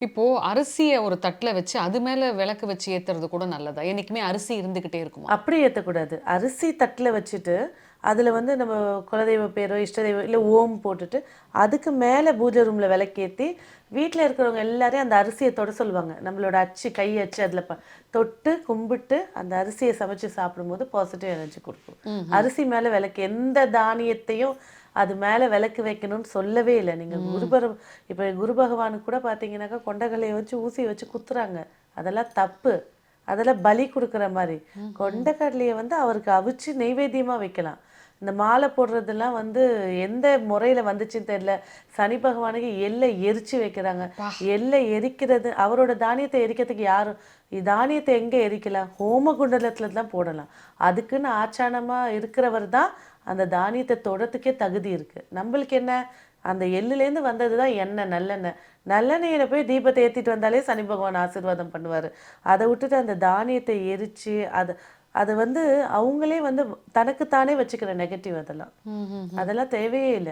இப்போ அரிசிய ஒரு தட்டுல வச்சு, அது மேல விளக்கு வச்சு ஏத்துறது கூட நல்லதா? என்னைக்குமே அரிசி இருந்துகிட்டே இருக்குமா? அப்படி ஏத்தக்கூடாது. அரிசி தட்டுல வச்சுட்டு, அதுல வந்து நம்ம குலதெய்வ பேரோ, இஷ்ட தெய்வம் இல்ல ஓம் போட்டுட்டு, அதுக்கு மேல பூஜை ரூம்ல விளக்கேத்தி, வீட்ல இருக்கிறவங்க எல்லாரையும் அந்த அரிசிய தொட சொல்லுவாங்க. நம்மளோட அச்சு, கை அச்சு அதுல தொட்டு, கும்பிட்டு, அந்த அரிசிய சமைச்சு சாப்பிடும்போது பாசிட்டிவ் எனர்ஜி குடுக்கும். ம்ஹ்ம். அரிசி மேல விளக்கு எந்த தானியத்தையும் அது மேல விளக்கு வைக்கணும்னு சொல்லவே இல்ல. நீங்க ம். இப்ப குரு பகவானுக்கு கூட பார்த்தீங்கன்னாக்கா, கொண்டைக்கல்லைய வச்சு ஊசிய வச்சு குத்துறாங்க. அதெல்லாம் தப்பு. அதெல்லாம் பலி குடுக்குற மாரி. ம்ஹ்ம். கொண்டைக்கடலைய வந்து அவருக்கு அவிச்சு நெய்வேத்தியமா வைக்கலாம். இந்த மாலை போடுறதெல்லாம் வந்து எந்த முறையில வந்துச்சுன்னு தெரியல. சனி பகவானுக்கு எள்ள எரிச்சு வைக்கிறாங்க. அப்பா! எள்ள எரிக்கிறது அவரோட தானியத்த எரிக்கிறதுக்கு யாரும் தானியத்த எங்க எரிக்கலாம்? ஹோம குண்டலத்துல தான் போடலாம். அதுக்குன்னு ஆச்சானமா இருக்கிறவர் தான் அந்த தானியத்த தொடறதுக்கே தகுதி இருக்கு. நம்பளுக்கு என்ன? அந்த எள்ளுலேருந்து வந்தது தான் எண்ணெய், நல்லெண்ணெய். நல்லெண்ணெயில போய் தீபத்த ஏத்திட்டு வந்தாலே சனி பகவான் ஆசீர்வாதம் பண்ணுவாரு. அத விட்டுட்டு அந்த தானியத்த எரிச்சு, அத அத வந்து அவங்களே வந்து தனக்கு தானே வச்சுக்கிற நெகட்டிவ் அதெல்லாம். ம்ஹ்ஹ்ம். அதெல்லாம் தேவையே இல்ல.